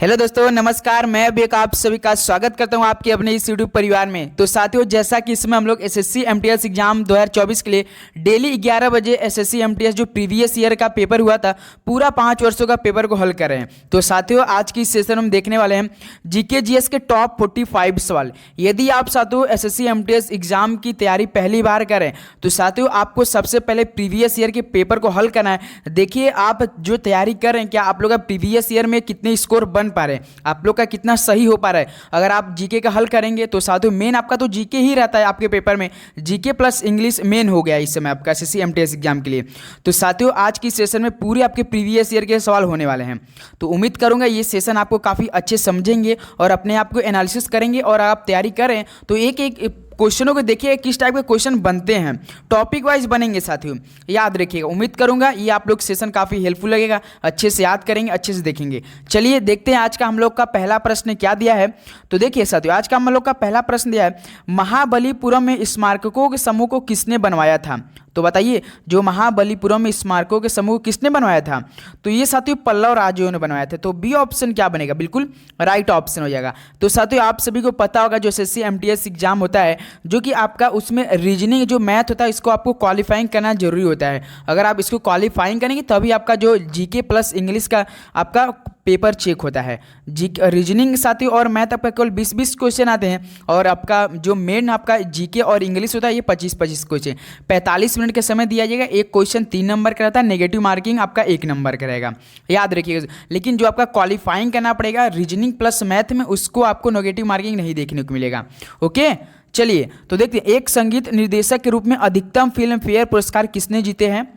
Hello दोस्तों, नमस्कार। मैं भी एक आप सभी का स्वागत करता हूं आपके अपने इस यूट्यूब परिवार में। तो साथियों, जैसा कि इसमें हम लोग एसएससी एमटीएस एग्जाम 2024 के लिए डेली 11 बजे एसएससी एमटीएस जो प्रीवियस ईयर का पेपर हुआ था, पूरा 5 वर्षों का पेपर को हल कर रहे हैं। तो साथियों, आज की सेशन हम देखने वाले हैं जीके जीएस के टॉप 45 सवाल। यदि आप साथियों एसएससी एमटीएस एग्जाम की तैयारी पहली बार करें तो साथियों आपको सबसे पहले प्रीवियस ईयर के पेपर को हल करना है। देखिए, आप जो तैयारी कर रहे हैं, क्या आप लोग प्रीवियस ईयर में कितने स्कोर बन पा रहे हैं, आप लोग का कितना सही हो पा रहा है। अगर आप जीके का हल करेंगे तो साथियों मेन आपका तो जीके ही रहता है आपके पेपर में। जीके प्लस इंग्लिश मेन हो गया इस समय आपका एसएससी एमटीएस एग्जाम के लिए। तो साथियों आज की सेशन में पूरे आपके प्रीवियस ईयर के सवाल होने वाले हैं। तो उम्मीद करूंगा ये सेशन आपको काफ़ी अच्छे समझेंगे और अपने आप को एनालिसिस करेंगे। और आप तैयारी करें तो एक एक क्वेश्चनों को देखिए किस टाइप के क्वेश्चन बनते हैं, टॉपिक वाइज बनेंगे साथियों, याद रखिएगा। उम्मीद करूंगा ये आप लोग सेशन काफ़ी हेल्पफुल लगेगा, अच्छे से याद करेंगे, अच्छे से देखेंगे। चलिए देखते हैं आज का हम लोग का पहला प्रश्न क्या दिया है। तो देखिए साथियों, आज का हम लोग का पहला प्रश्न दिया है, महाबलीपुरम में स्मारकों के समूह को किसने बनवाया था। तो बताइए, जो महाबलीपुरम में स्मारकों के समूह किसने बनवाया था। तो ये साथियों पल्लव राजाओं ने बनवाया था। तो बी ऑप्शन क्या बनेगा, बिल्कुल राइट ऑप्शन हो जाएगा। तो साथियों आप सभी को पता होगा जो एसएससी एमटीएस एग्जाम होता है, जो कि आपका उसमें रीजनिंग जो मैथ होता है, इसको आपको क्वालिफाइंग करना जरूरी होता है। अगर आप इसको क्वालिफाइंग करेंगे तभी आपका जो जीके प्लस इंग्लिश का आपका पेपर चेक होता है। रीजनिंग साथियों और मैथ आपका केवल 20-20 क्वेश्चन आते हैं, और आपका जो मेन आपका जीके और इंग्लिश होता है ये 25-25 क्वेश्चन। 45 मिनट का समय दिया जाएगा। एक क्वेश्चन 3 नंबर का रहता है, नेगेटिव मार्किंग आपका 1 नंबर का रहेगा, याद रखिएगा। लेकिन जो आपका क्वालिफाइंग करना पड़ेगा रीजनिंग प्लस मैथ में, उसको आपको नेगेटिव मार्किंग नहीं देखने को मिलेगा। ओके, चलिए तो देखते हैं, एक संगीत निर्देशक के रूप में अधिकतम फिल्म फेयर पुरस्कार किसने जीते हैं।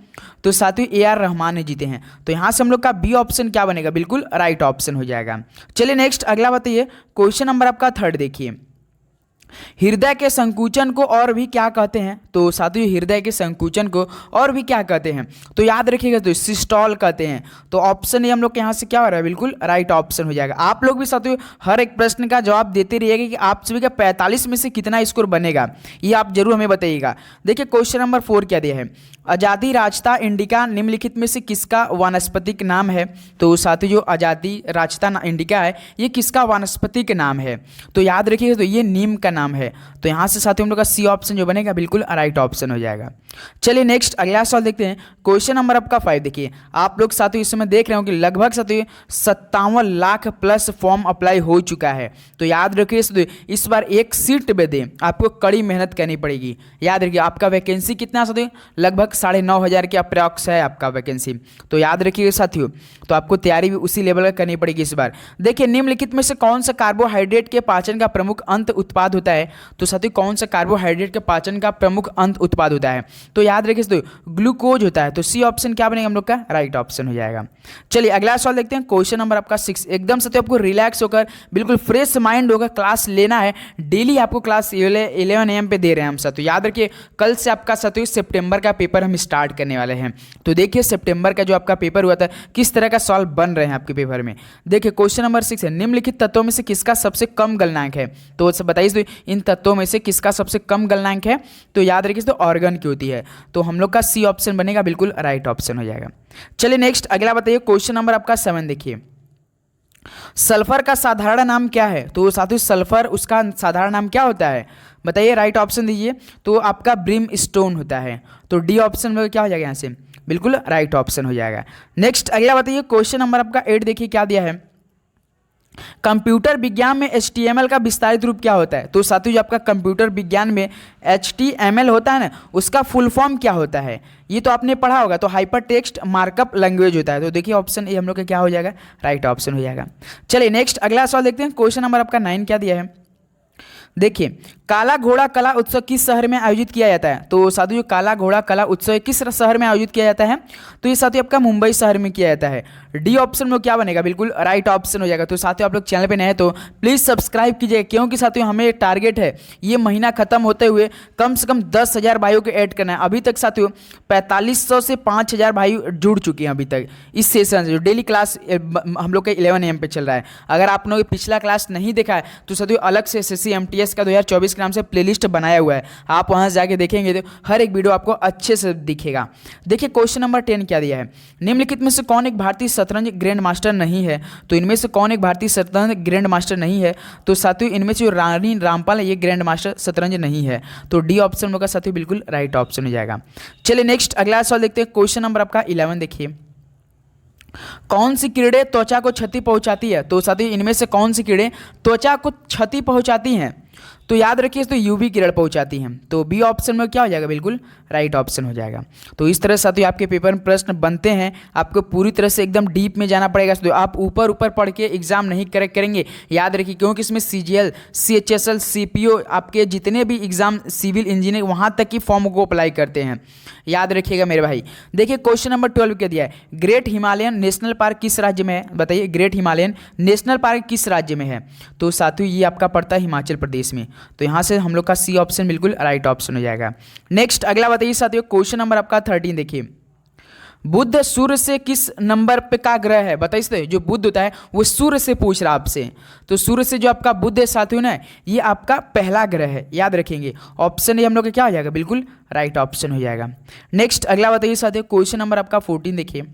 तो साथियों ए आर रहमान ने जीते हैं। तो यहां से हम लोग का बी ऑप्शन क्या बनेगा, बिल्कुल राइट ऑप्शन हो जाएगा। चलिए नेक्स्ट अगला बताइए, क्वेश्चन नंबर आपका 3 देखिए, हृदय के संकुचन को और भी क्या कहते हैं। तो साथियों हृदय के संकुचन को और भी क्या कहते हैं, तो याद रखिएगा, तो सिस्टोल कहते हैं। तो ऑप्शन ये हम लोग के यहाँ से क्या हो रहा है, बिल्कुल राइट ऑप्शन हो जाएगा। आप लोग भी साथियों हर एक प्रश्न का जवाब देते रहिएगा कि आप सभी का 45 में से कितना स्कोर बनेगा, ये आप जरूर हमें बताइएगा। देखिए क्वेश्चन नंबर 4 क्या दिया है, आज़ादी राजता इंडिका निम्नलिखित में से किसका वानस्पतिक नाम है। तो साथियों जो आज़ादी राजता इंडिका है ये किसका वानस्पतिक नाम है, तो याद रखिएगा, तो ये नीम का नाम है। तो यहाँ से साथियों हम लोग का सी ऑप्शन जो बनेगा बिल्कुल राइट ऑप्शन हो जाएगा। चलिए नेक्स्ट अगला सवाल देखते हैं, क्वेश्चन नंबर आपका 5 देखिए। आप लोग साथियों इस समय देख रहे हो कि लगभग साथियों 57 लाख प्लस फॉर्म अप्लाई हो चुका है। तो याद रखिए साथियों, इस बार एक सीट पे दे आपको कड़ी मेहनत करनी पड़ेगी। याद रखिए आपका वैकेंसी कितना साथियों, लगभग 9,500 के अप्रॉक्स है आपका वैकेंसी। तो याद रखिए साथियों, तो आपको तैयारी भी उसी लेवल का करनी पड़ेगी इस बार। देखिए निम्नलिखित में से कौन सा कार्बोहाइड्रेट के पाचन का प्रमुख अंत उत्पाद होता है। तो साथियों कौन सा कार्बोहाइड्रेट के पाचन का प्रमुख अंत उत्पाद होता है, तो याद रखिए साथियों ग्लूकोज होता है। तो सी ऑप्शन क्या बनेगा हम लोग का, राइट ऑप्शन हो जाएगा। चलिए अगला सवाल देखते हैं, क्वेश्चन नंबर आपका 6। एकदम साथियों आपको रिलैक्स होकर बिल्कुल फ्रेश माइंड होकर क्लास लेना है। डेली आपको क्लास 11 AM पे दे रहे हैं हम साथियों। याद रखिए कल से आपका साथियों सितंबर का पेपर हम स्टार्ट करने वाले हैं। तो देखिए सितंबर का जो आपका पेपर हुआ था किस तरह का सवाल बन रहे हैं आपके पेपर में। देखिए क्वेश्चन नंबर 6 है, निम्नलिखित तत्वों में से किसका सबसे कम गलनांक है। तो बताइए इन तत्वों में से किसका सबसे कम गलनांक है। तो याद रखिए तो ऑर्गन की होती है। तो हम लोग का सी ऑप्शन बनेगा बिल्कुल राइट ऑप्शन हो जाएगा। चलिए नेक्स्ट अगला बताइए, क्वेश्चन नंबर आपका 7 देखिए, सल्फर का साधारण नाम क्या है। तो साथियों सल्फर उसका साधारण नाम क्या होता है, बताइए राइट ऑप्शन दीजिए। तो आपका ब्रिम स्टोन होता है। तो डी ऑप्शन में क्या हो जाएगा यहाँ से, बिल्कुल राइट ऑप्शन हो जाएगा। नेक्स्ट अगला बताइए, क्वेश्चन नंबर आपका 8 देखिए क्या दिया है, कंप्यूटर विज्ञान में HTML का विस्तारित रूप क्या होता है। तो साथियों जो आपका कंप्यूटर विज्ञान में HTML होता है ना, उसका फुल फॉर्म क्या होता है, ये तो आपने पढ़ा होगा। तो हाइपर टेक्स्ट मार्कअप लैंग्वेज होता है। तो देखिए ऑप्शन ए हम लोग का क्या हो जाएगा, राइट ऑप्शन हो जाएगा। चलिए नेक्स्ट अगला सवाल देखते हैं, क्वेश्चन नंबर आपका 9 क्या दिया है। देखिए काला घोड़ा कला उत्सव किस शहर में आयोजित किया जाता है। तो साथियों काला घोड़ा कला उत्सव किस शहर में आयोजित किया जाता है। तो ये साथियों आपका मुंबई शहर में किया जाता है। डी ऑप्शन में क्या बनेगा, बिल्कुल राइट ऑप्शन हो जाएगा। तो साथियों आप लोग चैनल पे नए हैं तो प्लीज़ सब्सक्राइब कीजिए, क्योंकि साथियों हमें टारगेट है ये महीना खत्म होते हुए कम से कम 10,000 भाइयों को ऐड करना है। अभी तक साथियों 4500 से 5,000 भाई जुड़ चुके हैं अभी तक इस सेशन से। जो डेली क्लास हम लोग का 11 AM पे चल रहा है। अगर आप लोगों ने पिछला क्लास नहीं देखा है तो साथियों अलग से एसएससी एमटीएस का 2024 के नाम से प्लेलिस्ट बनाया हुआ है, आप वहां से जाके देखेंगे तो हर एक वीडियो आपको अच्छे से दिखेगा। देखिए क्वेश्चन नंबर 10 क्या दिया है, निम्नलिखित में से कौन एक भारतीय शतरंज ग्रैंड मास्टर नहीं है। तो इनमें से कौन एक भारतीय शतरंज ग्रैंड मास्टर नहीं है, तो साथियों इनमें से जो रानी रामपाल है ये ग्रैंड मास्टर शतरंज नहीं है। तो डी ऑप्शन होगा साथियों बिल्कुल राइट ऑप्शन हो जाएगा। चलिए नेक्स्ट अगला सवाल देखते हैं, क्वेश्चन नंबर आपका 11 देखिए, कौन सी कीड़े त्वचा को क्षति पहुंचाती है। तो साथियों इनमें से कौन सी कीड़े त्वचा को क्षति पहुंचाती हैं, तो याद रखिए तो यूवी किरण पहुंचाती हैं। तो बी ऑप्शन में क्या हो जाएगा, बिल्कुल राइट ऑप्शन हो जाएगा। तो इस तरह साथियों आपके पेपर में प्रश्न बनते हैं, आपको पूरी तरह से एकदम डीप में जाना पड़ेगा। तो आप ऊपर ऊपर पढ़ के एग्जाम नहीं करेक्ट करेंगे, याद रखिए, क्योंकि इसमें CGL, CHSL, CPO आपके जितने भी एग्जाम सिविल इंजीनियर वहाँ तक की फॉर्म को अप्लाई करते हैं, याद रखिएगा मेरे भाई। देखिए क्वेश्चन नंबर 12 क्या दिया है, ग्रेट हिमालयन नेशनल पार्क किस राज्य में है। बताइए ग्रेट हिमालयन नेशनल पार्क किस राज्य में है। तो साथियों ये आपका पड़ता है हिमाचल प्रदेश में। तो यहाँ से हम लोग का सी ऑप्शन बिल्कुल राइट ऑप्शन हो जाएगा। नेक्स्ट अगला बताइए साथियों, क्वेश्चन नंबर आपका 13 देखिए, बुध सूर्य से किस नंबर पे का ग्रह है। बताइए जो बुध होता है वो सूर्य से पूछ रहा है आपसे, तो सूर्य से जो आपका बुध है साथियों ना, ये आपका पहला ग्रह है, याद रखेंगे। ऑप्शन ये हम लोग का क्या हो जाएगा, बिल्कुल राइट ऑप्शन हो जाएगा। नेक्स्ट अगला बताइए साथियों, क्वेश्चन नंबर आपका 14 देखिए,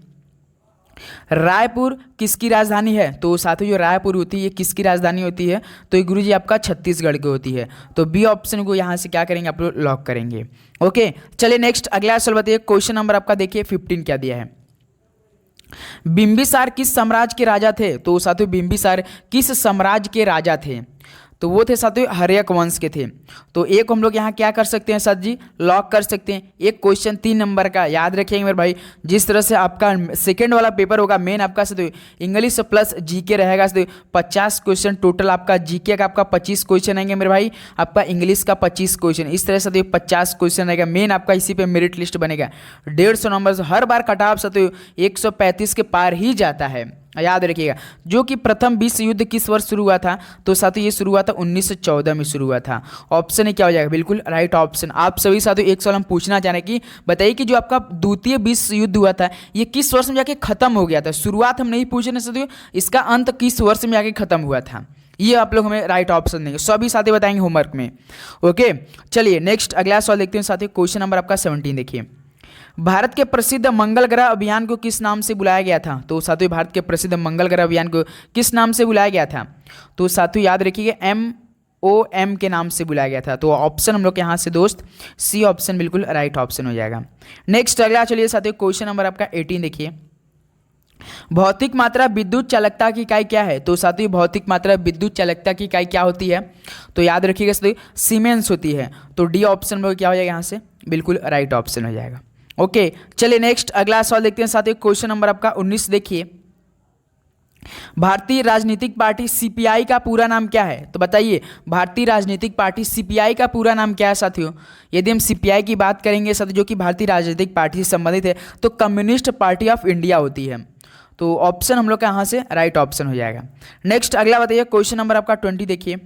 रायपुर किसकी राजधानी है। तो साथियों जो रायपुर होती है ये किसकी राजधानी होती है, तो ये गुरुजी आपका छत्तीसगढ़ की होती है। तो बी ऑप्शन को यहाँ से क्या करेंगे, आप लोग लॉक करेंगे। ओके चलिए नेक्स्ट अगला सवाल बताइए, क्वेश्चन नंबर आपका देखिए 15 क्या दिया है, बिंबिसार किस साम्राज्य के राजा थे। तो साथियों बिंबिसार किस साम्राज्य के राजा थे, तो वो थे साथियों हर्यक वंश के थे। तो एक हम लोग यहाँ क्या कर सकते हैं सर जी, लॉक कर सकते हैं। एक क्वेश्चन 3 नंबर का याद रखेंगे मेरे भाई, जिस तरह से आपका सेकंड वाला पेपर होगा मेन आपका साथियों इंग्लिश प्लस जीके रहेगा साथियों, 50 क्वेश्चन टोटल आपका, जीके का आपका 25 क्वेश्चन आएंगे मेरे भाई, आपका इंग्लिश का 25 क्वेश्चन, इस तरह से 50 क्वेश्चन रहेगा मेन आपका। इसी पे मेरिट लिस्ट बनेगा, 150 नंबर से हर बार कट ऑफ साथियों 135 के पार ही जाता है, याद रखिएगा। जो कि प्रथम विश्व युद्ध किस वर्ष शुरू हुआ था, तो साथियों ये शुरू हुआ था 1914 में शुरू हुआ था। ऑप्शन है क्या हो जाएगा, बिल्कुल राइट ऑप्शन। आप सभी साथियों एक सवाल हम पूछना चाह रहे हैं कि बताइए कि जो आपका द्वितीय विश्व युद्ध हुआ था ये किस वर्ष में जाके खत्म हो गया था। शुरुआत हम नहीं पूछ रहे साथियों, इसका अंत किस वर्ष में जाके खत्म हुआ था, ये आप लोग हमें राइट ऑप्शन देंगे, सभी साथी बताएंगे होमवर्क में। ओके चलिए नेक्स्ट अगला सवाल देखते हैं साथियों, क्वेश्चन नंबर आपका 17 देखिए, भारत के प्रसिद्ध मंगल ग्रह अभियान को किस नाम से बुलाया गया था। तो साथियों भारत के प्रसिद्ध मंगल ग्रह अभियान को किस नाम से बुलाया गया था, तो साथियों याद रखिएगा MOM के नाम से बुलाया गया था। तो ऑप्शन हम लोग यहाँ से दोस्त सी ऑप्शन बिल्कुल राइट ऑप्शन हो जाएगा। नेक्स्ट अगला चलिए साथियों, क्वेश्चन नंबर आपका 18 देखिए, भौतिक मात्रा विद्युत चालकता की इकाई क्या है। तो साथियों भौतिक मात्रा विद्युत चालकता की इकाई क्या होती है, तो याद रखिएगा साथियों सीमेंस होती है। तो डी ऑप्शन में क्या हो जाएगा, यहाँ से बिल्कुल राइट ऑप्शन हो जाएगा। ओके चलिए नेक्स्ट अगला सवाल देखते हैं साथियों, क्वेश्चन नंबर आपका 19 देखिए, भारतीय राजनीतिक पार्टी CPI का पूरा नाम क्या है। तो बताइए भारतीय राजनीतिक पार्टी CPI का पूरा नाम क्या है साथियों। यदि हम CPI की बात करेंगे साथियों जो कि भारतीय राजनीतिक पार्टी से संबंधित है, तो कम्युनिस्ट पार्टी ऑफ इंडिया होती है। तो ऑप्शन हम लोग का यहाँ से राइट ऑप्शन हो जाएगा। नेक्स्ट अगला बताइए, क्वेश्चन नंबर आपका 20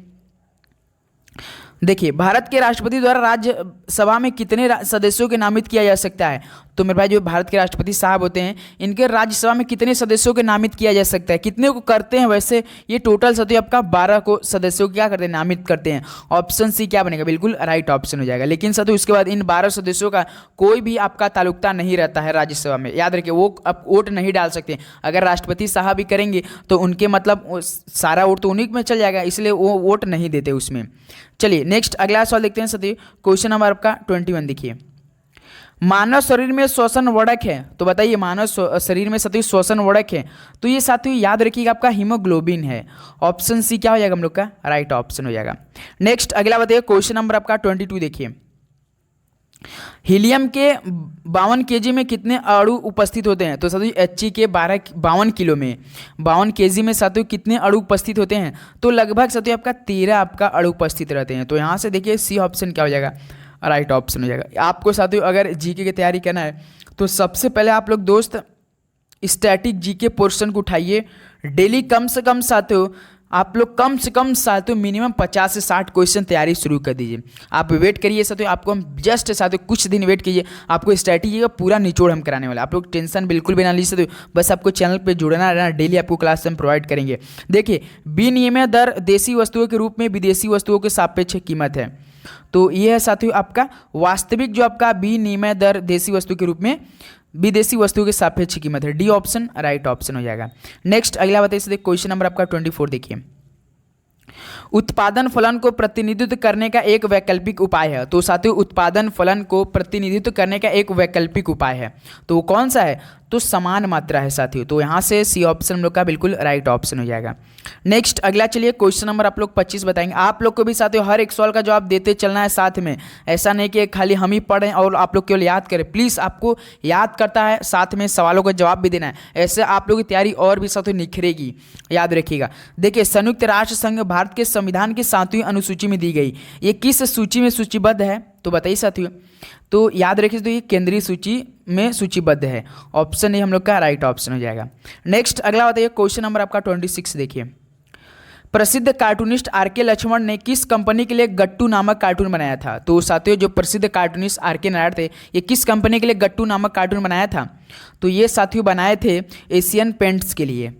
देखिए, भारत के राष्ट्रपति द्वारा राज्यसभा में कितने सदस्यों के नामित किया जा सकता है। तो मेरे भाई जो भारत के राष्ट्रपति साहब होते हैं इनके राज्यसभा में कितने सदस्यों के नामित किया जा सकता है, कितने को करते हैं वैसे ये टोटल साथियों आपका 12 को सदस्यों को क्या करते हैं, नामित करते हैं। ऑप्शन सी क्या बनेगा, बिल्कुल राइट ऑप्शन हो जाएगा। लेकिन साथियों उसके बाद इन 12 सदस्यों का कोई भी आपका ताल्लुकता नहीं रहता है राज्यसभा में, याद रखिए वो आप वोट नहीं डाल सकते। अगर राष्ट्रपति साहब भी करेंगे तो उनके मतलब सारा वोट तो उन्हीं में चल जाएगा, इसलिए वो वोट नहीं देते उसमें। चलिए नेक्स्ट अगला सवाल देखते हैं साथियों, क्वेश्चन नंबर आपका 21 देखिए, मानव शरीर में श्वसन वर्धक है। तो बताइए मानव शरीर में साथियों श्वसन वर्धक है, तो ये साथियों याद रखिएगा आपका हीमोग्लोबिन है। ऑप्शन सी क्या हो जाएगा हम लोग का, राइट ऑप्शन हो जाएगा। नेक्स्ट अगला बताइए, क्वेश्चन नंबर आपका 22 देखिए, हीलियम के 52 kg में कितने अणु उपस्थित होते हैं। तो साथियों He के 52 किलो में 52 kg में साथियों कितने अणु उपस्थित होते हैं, तो लगभग साथियों आपका 13 आपका अणु उपस्थित रहते हैं। तो यहाँ से देखिए सी ऑप्शन क्या हो जाएगा, राइट ऑप्शन हो जाएगा। आपको साथियों अगर जीके की तैयारी करना है तो सबसे पहले आप लोग दोस्त स्टैटिक जीके पोर्शन को उठाइए, डेली कम से कम साथियों आप लोग कम से कम साथियों मिनिमम 50 से 60 क्वेश्चन तैयारी शुरू कर दीजिए। आप वेट करिए साथियों, आपको हम जस्ट साथियों कुछ दिन वेट कीजिए, आपको स्ट्रैटेजी का पूरा निचोड़ हम कराने वाले। आप लोग टेंशन बिल्कुल भी ना लीजिए साथियों, बस आपको चैनल पे जुड़ना रहना, डेली आपको क्लास हम प्रोवाइड करेंगे। देखिए विनिमय दर देशी वस्तुओं के रूप में विदेशी वस्तुओं के सापेक्ष कीमत है। तो ये है साथियों आपका वास्तविक जो आपका विनिमय दर देशी वस्तु के रूप में विदेशी वस्तुओं के सापेक्ष कीमत है। डी ऑप्शन राइट ऑप्शन हो जाएगा। नेक्स्ट अगला बताइए, क्वेश्चन नंबर आपका 24 देखिए। उत्पादन फलन को प्रतिनिधित्व करने का एक वैकल्पिक उपाय है। तो साथियों उत्पादन फलन को प्रतिनिधित्व करने का एक वैकल्पिक उपाय है, तो वो कौन सा है? तो समान मात्रा है साथियों। तो यहाँ से सी ऑप्शन हम लोग का बिल्कुल राइट ऑप्शन हो जाएगा। नेक्स्ट अगला चलिए क्वेश्चन नंबर आप लोग 25 बताएंगे। आप लोग को भी साथियों हर एक सवाल का जवाब देते चलना है साथ में, ऐसा नहीं कि खाली हम ही पढ़ें और आप लोग केवल याद करें। प्लीज़ आपको याद करता है साथ में सवालों का जवाब भी देना है, ऐसे आप लोगों की तैयारी और भी साथियों निखरेगी। याद रखिएगा। देखिए संयुक्त राष्ट्र संघ भारत के संविधान की 7वीं अनुसूची में दी गई, ये किस सूची में सूचीबद्ध है? तो बताइए साथियों। तो याद रखिए, तो ये केंद्रीय सूची में सूचीबद्ध है। ऑप्शन ए हम लोग का राइट ऑप्शन हो जाएगा। नेक्स्ट अगला बताइए क्वेश्चन नंबर आपका 26 देखिए। प्रसिद्ध कार्टूनिस्ट आर.के. लक्ष्मण ने किस कंपनी के लिए गट्टू नामक कार्टून बनाया था? तो साथियों जो प्रसिद्ध कार्टूनिस्ट आर.के. नारायण थे, ये किस कंपनी के लिए गट्टू नामक कार्टून बनाया था? तो ये साथियों बनाए थे एशियन पेंट्स के लिए।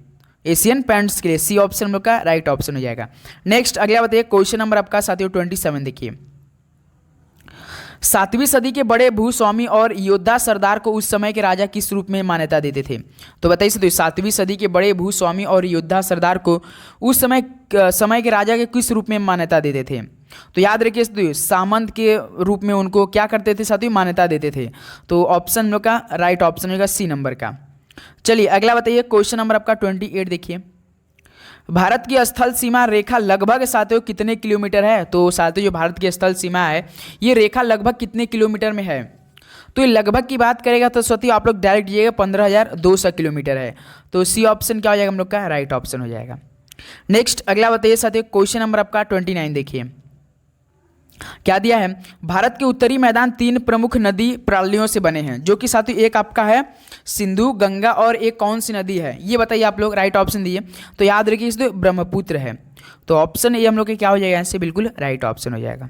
एशियन पेंट्स के लिए सी ऑप्शन हम लोग का राइट ऑप्शन हो जाएगा। नेक्स्ट अगला बताइए क्वेश्चन नंबर आपका साथियों 27 देखिए। 7वीं सदी के बड़े भूस्वामी और योद्धा सरदार को उस समय के राजा किस रूप में मान्यता देते थे? तो बताइए साथियों 7वीं सदी के बड़े भूस्वामी और योद्धा सरदार को उस समय के राजा के किस रूप में मान्यता देते थे? तो याद रखिए साथियों सामंत के रूप में उनको क्या करते थे साथियों? मान्यता देते थे। तो ऑप्शन हम लोग का राइट ऑप्शन होगा सी नंबर का। चलिए अगला बताइए क्वेश्चन नंबर आपका 28 देखिए। भारत की स्थल सीमा रेखा लगभग साथियों कितने किलोमीटर है? तो साथियों जो भारत की स्थल सीमा है ये रेखा लगभग कितने किलोमीटर में है? तो ये लगभग की बात करेगा तो साथियों आप लोग डायरेक्ट जाइएगा 15,200 किलोमीटर है। तो सी ऑप्शन क्या हो जाएगा हम लोग का? राइट ऑप्शन हो जाएगा। नेक्स्ट अगला बताइए साथियों क्वेश्चन नंबर आपका 29 देखिए। क्या दिया है? भारत के उत्तरी मैदान 3 प्रमुख नदी प्रणालियों से बने हैं, जो कि साथियों एक आपका है सिंधु, गंगा और एक कौन सी नदी है? ये बताइए आप लोग। राइट ऑप्शन दिए तो याद रखिए इसमें ब्रह्मपुत्र है। तो ऑप्शन ये हम लोग के क्या हो जाएगा? इससे बिल्कुल राइट ऑप्शन हो जाएगा।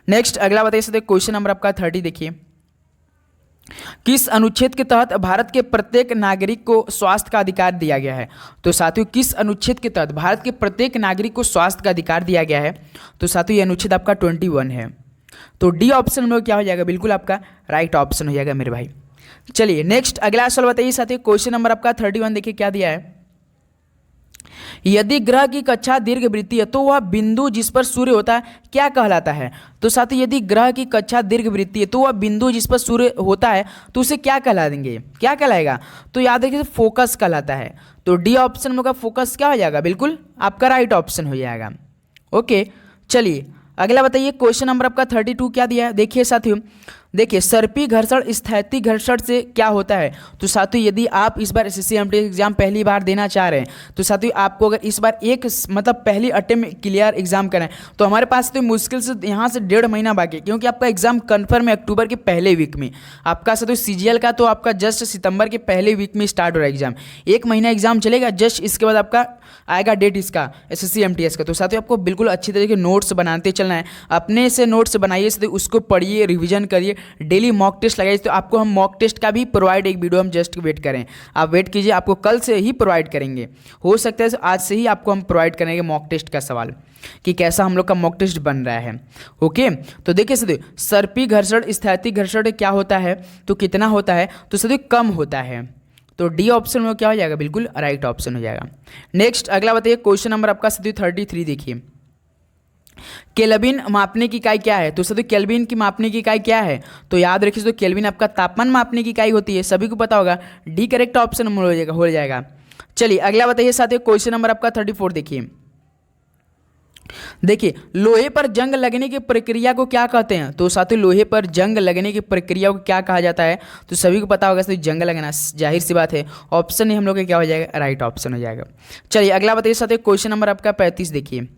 नेक्स्ट अगला बताइए साथियों क्वेश्चन नंबर आपका 30 देखिए। किस अनुच्छेद के तहत भारत के प्रत्येक नागरिक को स्वास्थ्य का अधिकार दिया गया है? तो साथियों किस अनुच्छेद के तहत भारत के प्रत्येक नागरिक को स्वास्थ्य का अधिकार दिया गया है? तो साथियों ये अनुच्छेद आपका 21 है। तो डी ऑप्शन में क्या हो जाएगा? बिल्कुल आपका राइट ऑप्शन हो जाएगा मेरे भाई। चलिए नेक्स्ट अगला सवाल बताइए साथियों क्वेश्चन नंबर आपका 31 देखिए क्या दिया है। यदि ग्रह की कक्षा दीर्घवृत्तीय है तो वह बिंदु जिस पर सूर्य होता है क्या कहलाता है? तो साथियों यदि ग्रह की कक्षा दीर्घवृत्तीय है तो वह बिंदु जिस पर सूर्य होता है तो उसे क्या कहला देंगे? क्या कहलाएगा? तो याद रखिए फोकस कहलाता है। तो डी ऑप्शन में का फोकस क्या हो जाएगा? बिल्कुल आपका राइट ऑप्शन हो जाएगा। ओके चलिए अगला बताइए क्वेश्चन नंबर आपका 32 क्या दिया है? देखिए साथियों, देखिए सर्पी घर्षण स्थैतिक घर्षण से क्या होता है? तो साथियों यदि आप इस बार एसएससी एमटीएस एग्जाम पहली बार देना चाह रहे हैं तो साथियों आपको अगर इस बार एक मतलब पहली अटेम्प्ट में क्लियर एग्जाम करना है तो हमारे पास तो मुश्किल से यहाँ से 1.5 महीना बाकी है, क्योंकि आपका एग्जाम कन्फर्म है अक्टूबर के पहले वीक में। आपका साथियों सीजीएल का तो आपका जस्ट सितंबर के पहले वीक में स्टार्ट हो रहा है एग्जाम। 1 महीना एग्जाम चलेगा, जस्ट इसके बाद आपका आएगा डेट इसका एसएससी एमटीएस का। तो साथियों आपको बिल्कुल अच्छी तरीके नोट्स बनाते चलना है, अपने से नोट्स बनाइए, उसको पढ़िए, रिविजन करिए, डेली मॉक टेस्ट लगाइए। तो आपको हम मॉक टेस्ट का भी प्रोवाइड एक वीडियो हम जस्ट वेट करें, आप वेट कीजिए, आपको कल से ही प्रोवाइड करेंगे। हो सकता है आज से ही आपको हम प्रोवाइड करेंगे मॉक टेस्ट का सवाल कि कैसा हम लोग का मॉक टेस्ट बन रहा है। ओके तो देखिए सदी सर्पी घर्षण स्थैतिक घर्षण क्या होता है? तो कितना होता है? तो सदी कम होता है। तो डी ऑप्शन में क्या हो जाएगा? बिल्कुल राइट ऑप्शन हो जाएगा। नेक्स्ट अगला बताइए क्वेश्चन नंबर आपका सदी 33 देखिए। केल्विन मापने की इकाई क्या है? तो सभी केल्विन की मापने की इकाई क्या है? तो याद रखिए तो केल्विन आपका तापमान मापने की इकाई होती है, सभी को पता होगा। डी करेक्ट ऑप्शन हो जाएगा। चलिए अगला बताइए साथियों क्वेश्चन नंबर आपका 34 देखिए। देखिए लोहे पर जंग लगने की प्रक्रिया को क्या कहते हैं? तो साथियों लोहे पर जंग लगने की प्रक्रिया को क्या कहा जाता है? तो सभी को पता होगा जंग लगना, जाहिर सी बात है। ऑप्शन ही हम लोग का क्या हो जाएगा? राइट ऑप्शन हो जाएगा। चलिए अगला बताइए साथियों क्वेश्चन नंबर आपका 35 देखिए।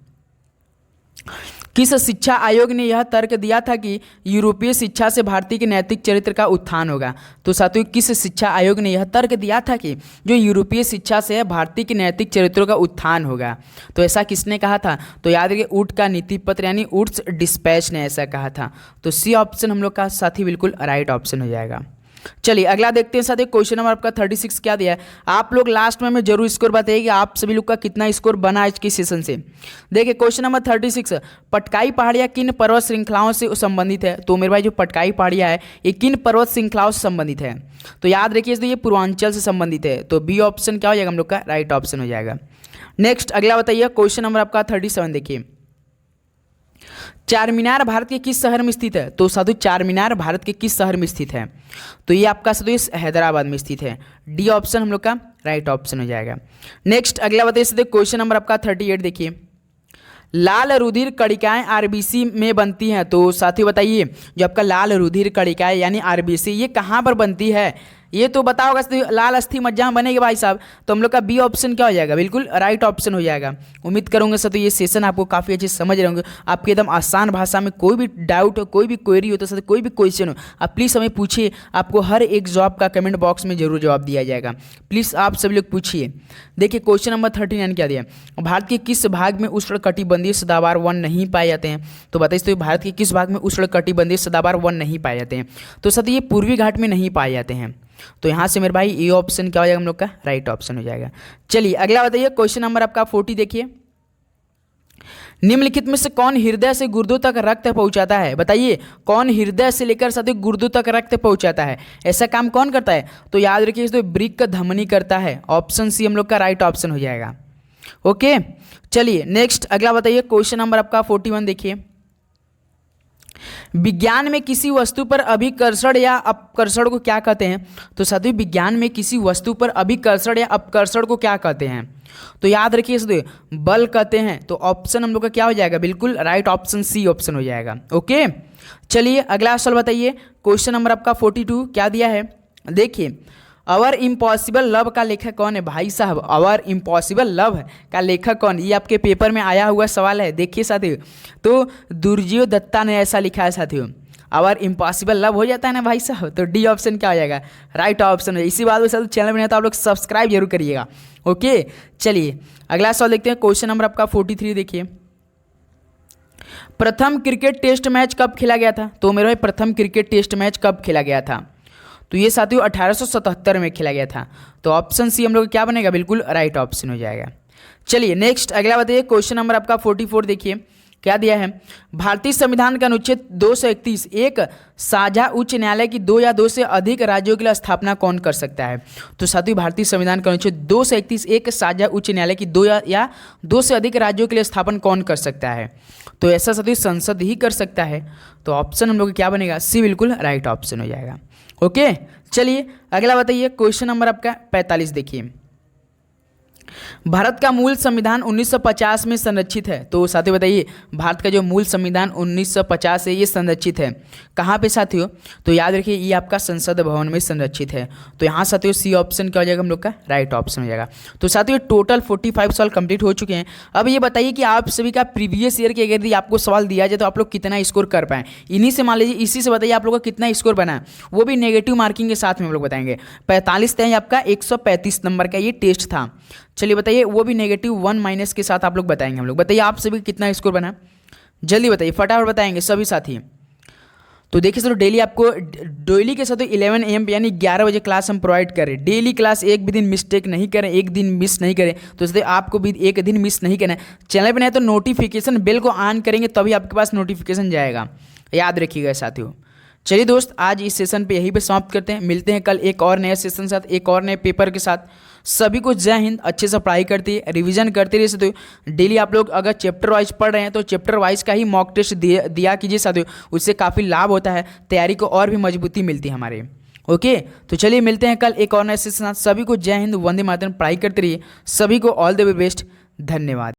किस शिक्षा आयोग ने यह तर्क दिया था कि यूरोपीय शिक्षा से भारतीय के नैतिक चरित्र का उत्थान होगा? तो साथियों किस शिक्षा आयोग ने यह तर्क दिया था कि जो यूरोपीय शिक्षा से है भारतीय के नैतिक चरित्रों का उत्थान होगा? तो ऐसा किसने कहा था? तो याद रखिए ऊट का नीति पत्र यानी ऊट्स डिस्पैच ने ऐसा कहा था। तो सी ऑप्शन हम लोग का साथी बिल्कुल राइट ऑप्शन हो जाएगा। चलिए अगला देखते हैं साथियों, क्वेश्चन नंबर आपका 36 क्या दिया है। आप लोग लास्ट में हमें जरूर स्कोर बताइए कि आप सभी लोग का कितना स्कोर बना आज की सेशन से। देखिए क्वेश्चन नंबर 36, पटकाई पहाड़ियाँ किन पर्वत श्रृंखलाओं से संबंधित है। तो मेरे भाई जो पटकाई पहाड़ियाँ है ये किन पर्वत श्रृंखलाओं से संबंधित है। तो याद रखिए ये पूर्वांचल से संबंधित है, तो बी ऑप्शन क्या हो जाएगा हम लोग का राइट ऑप्शन हो जाएगा। नेक्स्ट अगला बताइए, क्वेश्चन नंबर आपका 37 देखिए, चार मीनार भारत के किस शहर में स्थित है। तो साधु चार मीनार भारत के किस शहर में स्थित है। तो ये आपका साधु हैदराबाद में स्थित है, डी ऑप्शन हम लोग का राइट ऑप्शन हो जाएगा। नेक्स्ट अगला बताइए साधु, क्वेश्चन नंबर आपका 38 देखिए, लाल रुधिर कणिकाएं आरबीसी में बनती हैं। तो साथियों बताइए जो आपका लाल रुधिर कणिकाएं यानी आरबीसी ये कहाँ पर बनती है। ये तो बताओगा लाल अस्थि मज्जा बनेगी भाई साहब, तो हम लोग का बी ऑप्शन क्या हो जाएगा, बिल्कुल राइट ऑप्शन हो जाएगा। उम्मीद करूंगा सर तो ये सेशन आपको काफ़ी अच्छे समझ रहे होंगे, आपके एकदम आसान भाषा में कोई भी डाउट हो, कोई भी क्वेरी हो, तो सर कोई भी क्वेश्चन हो आप प्लीज़ हमें पूछिए, आपको हर एक जॉब का कमेंट बॉक्स में जरूर जवाब दिया जाएगा। प्लीज़ आप सभी लोग पूछिए। देखिए क्वेश्चन नंबर 39 क्या दिया, भारत के किस भाग में उष्णकटिबंधीय सदाबहार वन नहीं पाए जाते हैं। तो बताइए तो भारत के किस भाग में उष्णकटिबंधीय सदाबहार वन नहीं पाए जाते हैं। तो सर ये पूर्वी घाट में नहीं पाए जाते हैं, तो यहाँ से मेरे भाई ये ऑप्शन क्या हो जाएगा हम लोग का राइट ऑप्शन हो जाएगा। चलिए अगला बताइए, क्वेश्चन नंबर आपका 40 देखिए, निम्नलिखित में से कौन हृदय से गुर्दों तक रक्त पहुंचाता है। बताइए कौन हृदय से लेकर साथियों गुर्दों तक रक्त पहुंचाता है, ऐसा काम कौन करता है। तो याद रखिए तो वृक्क धमनी करता है, ऑप्शन सी हम लोग का राइट ऑप्शन हो जाएगा। ओके चलिए नेक्स्ट अगला बताइए, क्वेश्चन नंबर आपका 41 देखिए, विज्ञान में किसी वस्तु पर अभिकर्षण या अपकर्षण को क्या कहते हैं। तो साथियों विज्ञान में किसी वस्तु पर अभिकर्षण या अपकर्षण को क्या कहते हैं। तो याद रखिए साथियों बल कहते हैं, तो ऑप्शन हम लोग का क्या हो जाएगा, बिल्कुल राइट ऑप्शन सी ऑप्शन हो जाएगा। ओके चलिए अगला सवाल बताइए, क्वेश्चन नंबर आपका 42 क्या दिया है। देखिए अवर इम्पॉसिबल लव का लेखक कौन है। भाई साहब अवर इम्पॉसिबल लव का लेखक कौन, ये आपके पेपर में आया हुआ सवाल है। देखिए साथियों तो दुर्जय दत्ता ने ऐसा लिखा है साथियों, अवर इम्पॉसिबल लव हो जाता है ना भाई साहब, तो डी ऑप्शन क्या हो जाएगा राइट ऑप्शन है। इसी बात में साथ चैनल में तो आप लोग सब्सक्राइब जरूर करिएगा। ओके चलिए अगला सवाल देखते हैं, क्वेश्चन नंबर आपका 43 देखिए, प्रथम क्रिकेट टेस्ट मैच कब खेला गया था। तो मेरे भाई प्रथम क्रिकेट टेस्ट मैच कब खेला गया था। तो ये साथियों 1877 में खेला गया था, तो ऑप्शन सी हम लोग क्या बनेगा, बिल्कुल राइट ऑप्शन हो जाएगा। चलिए नेक्स्ट अगला बताइए, क्वेश्चन नंबर आपका 44 देखिए क्या दिया है, भारतीय संविधान का अनुच्छेद 231 एक साझा उच्च न्यायालय की 2 या 2 से अधिक राज्यों के लिए स्थापना कौन कर सकता है। तो साथियों भारतीय संविधान का अनुच्छेद 231 एक साझा उच्च न्यायालय की 2 या 2 से अधिक राज्यों के लिए स्थापन कौन कर सकता है। तो ऐसा साथियों संसद ही कर सकता है, तो ऑप्शन हम लोग क्या बनेगा सी बिल्कुल राइट ऑप्शन हो जाएगा। ओके चलिए अगला बताइए, क्वेश्चन नंबर आपका 45 देखिए, भारत का मूल संविधान 1950 में संरक्षित है। तो साथियों बताइए भारत का जो मूल संविधान 1950 है ये संरक्षित है कहाँ पे साथियों। तो याद रखिए ये आपका संसद भवन में संरक्षित है, तो यहाँ साथियों सी ऑप्शन क्या हो जाएगा हम लोग का राइट ऑप्शन हो जाएगा। तो साथियों टोटल 45 सवाल कंप्लीट हो चुके हैं। अब ये बताइए कि आप सभी का प्रीवियस ईयर के अगर आपको सवाल दिया जाए तो आप लोग कितना स्कोर कर पाएँ। इन्हीं से मान लीजिए इसी से बताइए आप लोग का कितना स्कोर बना, वो भी नेगेटिव मार्किंग के साथ में हम लोग बताएंगे। 45 तय आपका 135 नंबर का ये टेस्ट था। चलिए बताइए वो भी -1 माइनस के साथ आप लोग बताएंगे हम लोग। बताइए आप सभी कितना स्कोर बना, जल्दी बताइए फटाफट बताएंगे सभी साथी। तो देखिए सर डेली आपको डेली के साथ 11 AM यानी 11 बजे क्लास हम प्रोवाइड करें। डेली क्लास एक भी दिन मिस्टेक नहीं करें, एक दिन मिस नहीं करें। तो इसलिए आपको भी एक दिन मिस नहीं करना है। चैनल पर नहीं तो नोटिफिकेशन बेल को ऑन करेंगे तभी आपके पास नोटिफिकेशन जाएगा, याद रखिएगा साथियों। चलिए दोस्त आज इस सेशन पे यहीं पे समाप्त करते हैं, मिलते हैं कल एक और नए सेशन के साथ, एक और नए पेपर के साथ। सभी को जय हिंद, अच्छे से पढ़ाई करती है, रिवीजन करते रहिए साथियों। डेली आप लोग अगर चैप्टर वाइज पढ़ रहे हैं तो चैप्टर वाइज का ही मॉक टेस्ट दिया कीजिए साथियों, उससे काफ़ी लाभ होता है, तैयारी को और भी मजबूती मिलती है हमारे। ओके तो चलिए मिलते हैं कल एक और नए सेशन के साथ। सभी को जय हिंद, वंदे मातरम, पढ़ाई करते रहिए। सभी को ऑल द वे बेस्ट, धन्यवाद।